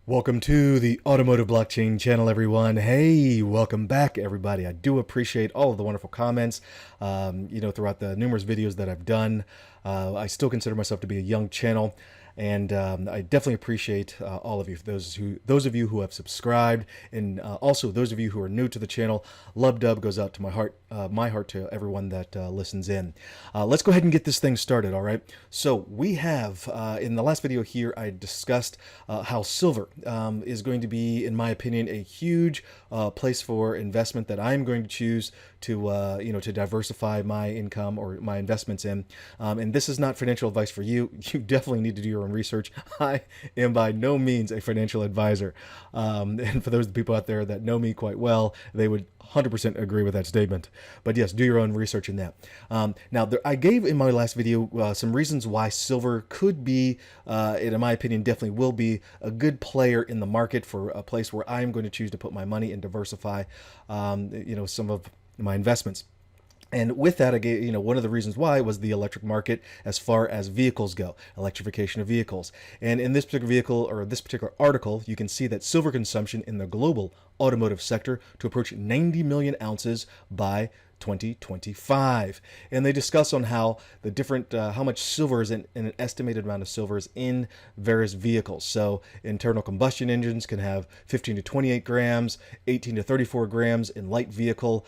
Welcome to the Automotive Blockchain channel, everyone. Hey, welcome back, everybody. I do appreciate all of the wonderful comments, throughout the numerous videos that I've done. I still consider myself to be a young channel, and I definitely appreciate all of you. For those of you who have subscribed, and also those of you who are new to the channel, love dub goes out to my heart to everyone that listens in. Let's go ahead and get this thing started. All right. So we have in the last video here, I discussed how silver is going to be, in my opinion, a huge place for investment that I'm going to choose to diversify my income or my investments in. And this is not financial advice for you. You definitely need to do your own research. I am by no means a financial advisor. And for those people out there that know me quite well, they would 100% agree with that statement. But yes, do your own research in that. I gave in my last video some reasons why silver could be, in my opinion, definitely will be a good player in the market for a place where I'm going to choose to put my money and diversify, some of my investments. And with that, I gave, one of the reasons why was the electric market as far as vehicles go, electrification of vehicles. And in this particular vehicle or this particular article, you can see that silver consumption in the global automotive sector to approach 90 million ounces by 2025. And they discuss on how the different, how much silver is in an estimated amount of silver is in various vehicles. So internal combustion engines can have 15 to 28 grams, 18 to 34 grams in light vehicles,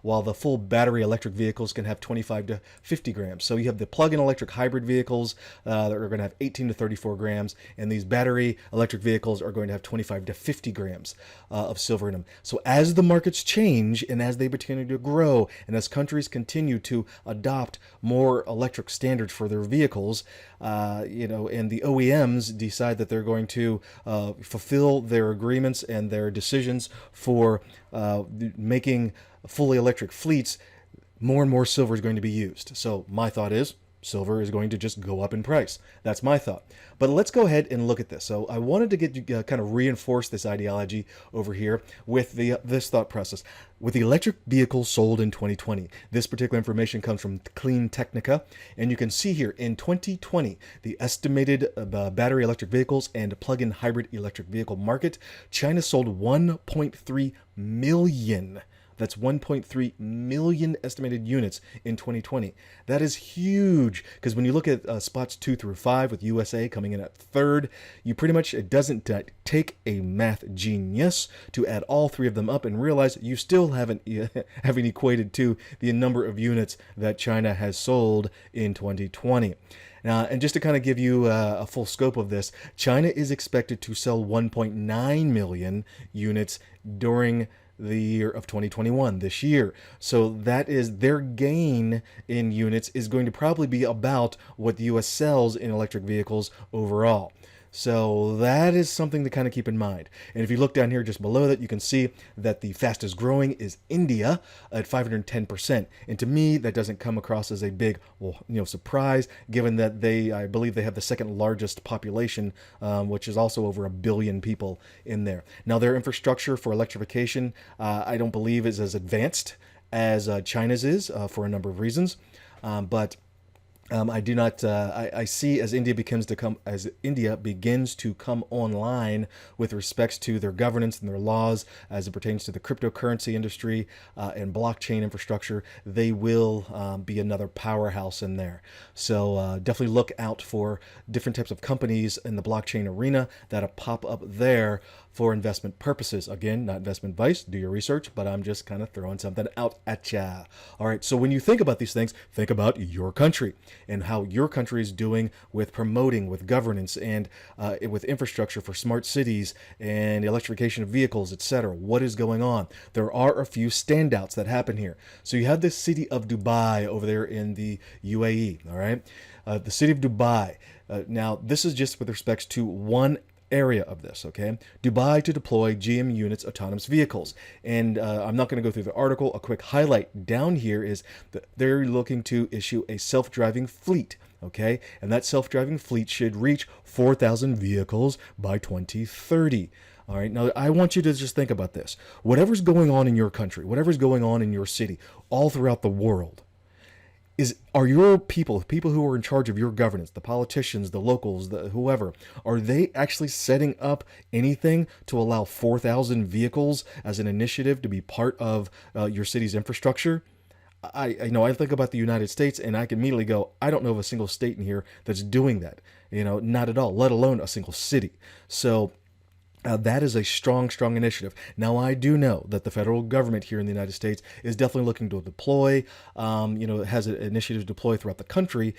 while the full battery electric vehicles can have 25 to 50 grams. So you have the plug-in electric hybrid vehicles that are going to have 18 to 34 grams, and these battery electric vehicles are going to have 25 to 50 grams of silver in them. So as the markets change and as they continue to grow and as countries continue to adopt more electric standards for their vehicles, and the OEMs decide that they're going to fulfill their agreements and their decisions for making fully electric fleets, more and more silver is going to be used. So my thought is silver is going to just go up in price. That's my thought. But let's go ahead and look at this. So I wanted to get you kind of reinforce this ideology over here with this thought process. With the electric vehicles sold in 2020, this particular information comes from Clean Technica, and you can see here in 2020, the estimated battery electric vehicles and plug-in hybrid electric vehicle market, China sold 1.3 million. That's 1.3 million estimated units in 2020. That is huge, because when you look at spots 2 through 5 with USA coming in at third, you pretty much, it doesn't take a math genius to add all three of them up and realize you still haven't equated to the number of units that China has sold in 2020. And just to kind of give you a full scope of this, China is expected to sell 1.9 million units during the year of 2021, this year. So that is their gain in units is going to probably be about what the US sells in electric vehicles overall. So that is something to kind of keep in mind. And if you look down here just below that, you can see that the fastest growing is India at 510%. And to me, that doesn't come across as a big, surprise, given that I believe they have the second largest population, which is also over 1 billion people in there. Now, their infrastructure for electrification, I don't believe is as advanced as China's is for a number of reasons, but I do not. I see as India begins to come online with respects to their governance and their laws as it pertains to the cryptocurrency industry and blockchain infrastructure, they will be another powerhouse in there. So definitely look out for different types of companies in the blockchain arena that pop up there for investment purposes. Again, not investment advice, do your research, but I'm just kind of throwing something out at ya. All right, so when you think about these things, think about your country and how your country is doing with promoting, with governance, and with infrastructure for smart cities and electrification of vehicles, etc. What is going on? There are a few standouts that happen here. So you have the city of Dubai over there in the UAE, all right? The city of Dubai. Now, this is just with respects to one area of this, okay? Dubai to deploy GM units autonomous vehicles. And I'm not going to go through the article. A quick highlight down here is that they're looking to issue a self-driving fleet, okay? And that self-driving fleet should reach 4,000 vehicles by 2030. All right, now I want you to just think about this. Whatever's going on in your country, whatever's going on in your city, all throughout the world, Are your people who are in charge of your governance, the politicians, the locals, the whoever, are they actually setting up anything to allow 4,000 vehicles as an initiative to be part of your city's infrastructure? I know I think about the United States and I can immediately go, I don't know of a single state in here that's doing that. Not at all, let alone a single city. So that is a strong, strong initiative. Now, I do know that the federal government here in the United States is definitely looking to deploy, has initiatives to deploy throughout the country,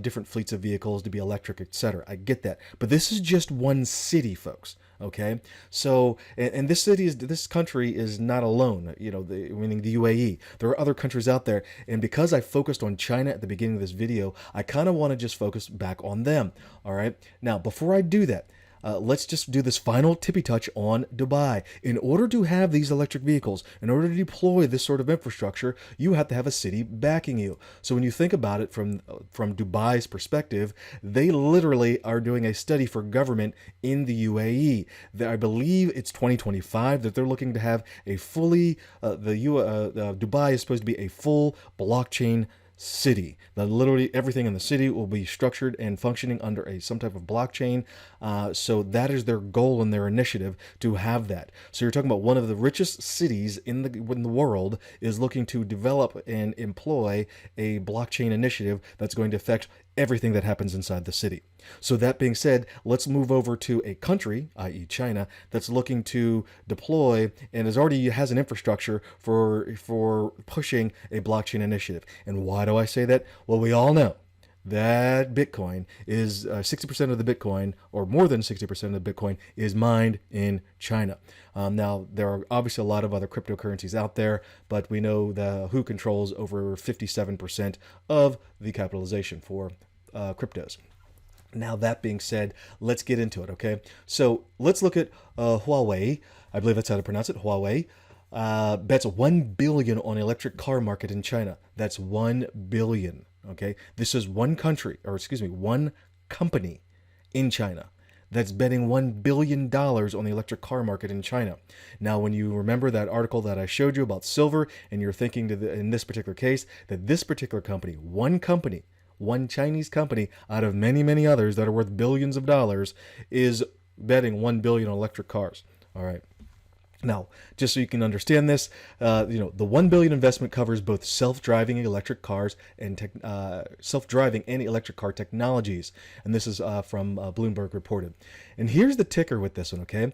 different fleets of vehicles to be electric, etc. I get that. But this is just one city, folks. Okay, so and this country is not alone. Meaning the UAE. There are other countries out there, and because I focused on China at the beginning of this video, I kind of want to just focus back on them. All right. Now, before I do that, let's just do this final tippy touch on Dubai. In order to have these electric vehicles, in order to deploy this sort of infrastructure, you have to have a city backing you. So when you think about it from Dubai's perspective, they literally are doing a study for government in the UAE. I believe it's 2025 that they're looking to have a fully, Dubai is supposed to be a full blockchain city. That literally everything in the city will be structured and functioning under some type of blockchain. So that is their goal and their initiative to have that. So you're talking about one of the richest cities in the world is looking to develop and employ a blockchain initiative that's going to affect everything that happens inside the city. So that being said, let's move over to a country, i.e. China, that's looking to deploy and has an infrastructure for pushing a blockchain initiative. And why do I say that? Well, we all know that Bitcoin is 60% of the Bitcoin, or more than 60% of the Bitcoin, is mined in China. Now, there are obviously a lot of other cryptocurrencies out there, but we know who controls over 57% of the capitalization for cryptos. Now, that being said, let's get into it, okay? So let's look at Huawei. I believe that's how to pronounce it, Huawei. Bets $1 billion on electric car market in China. That's $1 billion. Okay, this is one company in China that's betting $1 billion on the electric car market in China. Now, when you remember that article that I showed you about silver, and you're thinking in this particular case that this particular company, one Chinese company out of many, many others that are worth billions of dollars, is betting $1 billion on electric cars. All right. Now, just so you can understand this, the $1 billion investment covers both self-driving electric cars and self-driving and electric car technologies. And this is from Bloomberg reported. And here's the ticker with this one, okay?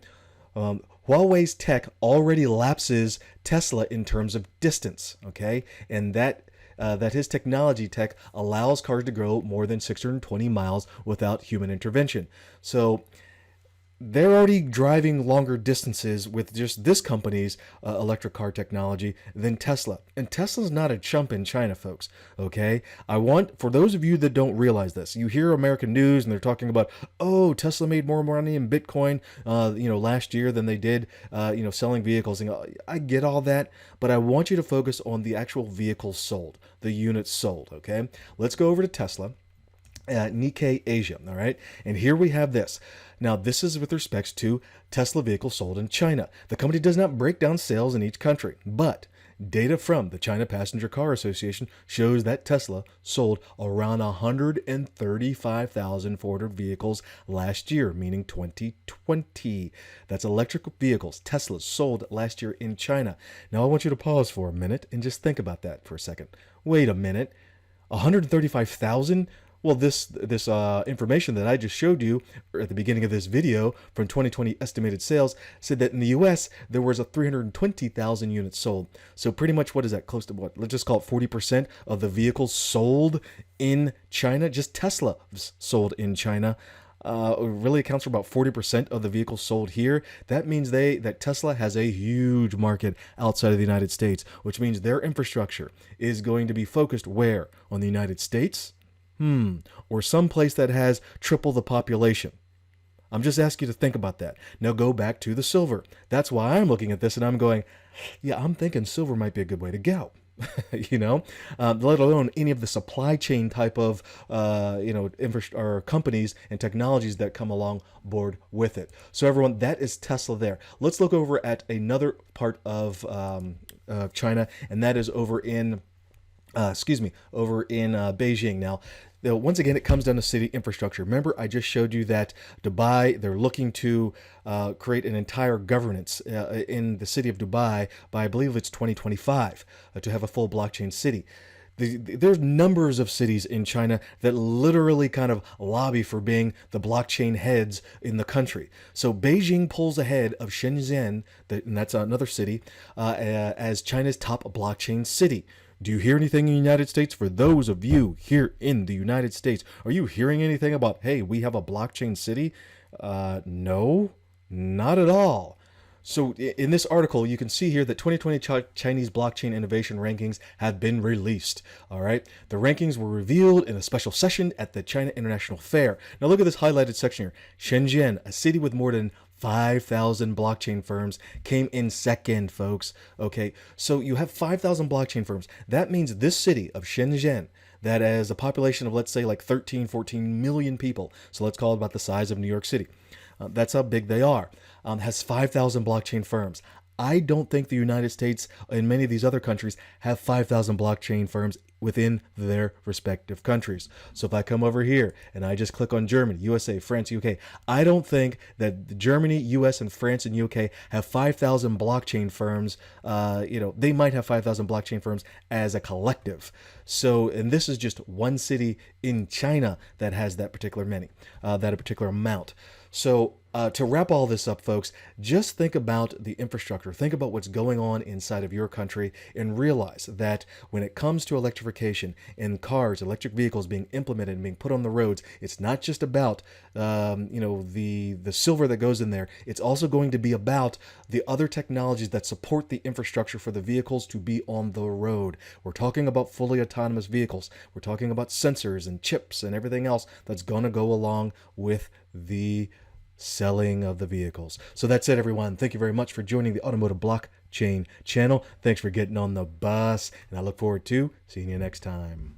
Huawei's tech already lapses Tesla in terms of distance, okay? And that his technology tech allows cars to go more than 620 miles without human intervention. So they're already driving longer distances with just this company's electric car technology than Tesla. And Tesla's not a chump in China, folks, okay? For those of you that don't realize this, you hear American news and they're talking about, oh, Tesla made more money in Bitcoin, last year than they did, selling vehicles. And I get all that, but I want you to focus on the actual vehicles sold, the units sold, okay? Let's go over to Tesla. Nikkei Asia, all right? And here we have this. Now, this is with respects to Tesla vehicles sold in China. The company does not break down sales in each country, but data from the China Passenger Car Association shows that Tesla sold around 135,400 vehicles last year, meaning 2020. That's electric vehicles Tesla sold last year in China. Now, I want you to pause for a minute and just think about that for a second. Wait a minute. 135,000? Well, this information that I just showed you at the beginning of this video from 2020 estimated sales said that in the U.S. there was 320,000 units sold. So pretty much, what is that? Close to what? Let's just call it 40% of the vehicles sold in China. Just Tesla sold in China. Really accounts for about 40% of the vehicles sold here. That means that Tesla has a huge market outside of the United States, which means their infrastructure is going to be focused where? On the United States? Or someplace that has triple the population. I'm just asking you to think about that. Now go back to the silver. That's why I'm looking at this and I'm going, yeah, I'm thinking silver might be a good way to go. Let alone any of the supply chain type of, or companies and technologies that come along board with it. So everyone, that is Tesla there. Let's look over at another part of China, and that is over in over in Beijing. Now, once again, it comes down to city infrastructure. Remember, I just showed you that Dubai, they're looking to create an entire governance in the city of Dubai by, I believe it's 2025, to have a full blockchain city. There's numbers of cities in China that literally kind of lobby for being the blockchain heads in the country. So Beijing pulls ahead of Shenzhen, and that's another city, as China's top blockchain city. Do you hear anything in the United States? For those of you here in the United States, are you hearing anything about, hey, we have a blockchain city? No, not at all. So in this article, you can see here that 2020 Chinese blockchain innovation rankings have been released. All right. The rankings were revealed in a special session at the China International Fair. Now look at this highlighted section here. Shenzhen, a city with more than 5,000 blockchain firms, came in second, folks. Okay. So you have 5,000 blockchain firms. That means this city of Shenzhen, that has a population of, let's say, like 13, 14 million people. So let's call it about the size of New York City. That's how big they are. Has 5,000 blockchain firms. I don't think the United States and many of these other countries have 5,000 blockchain firms within their respective countries. So if I come over here and I just click on Germany, USA, France, UK, I don't think that Germany, US, and France and UK have 5,000 blockchain firms. They might have 5,000 blockchain firms as a collective. So, and this is just one city in China that has that particular amount. So to wrap all this up, folks, just think about the infrastructure. Think about what's going on inside of your country and realize that when it comes to electrification and cars, electric vehicles being implemented and being put on the roads, it's not just about the silver that goes in there. It's also going to be about the other technologies that support the infrastructure for the vehicles to be on the road. We're talking about fully autonomous vehicles. We're talking about sensors and chips and everything else that's going to go along with the selling of the vehicles. So that's it, everyone. Thank you very much for joining the Automotive Blockchain channel. Thanks for getting on the bus, and I look forward to seeing you next time.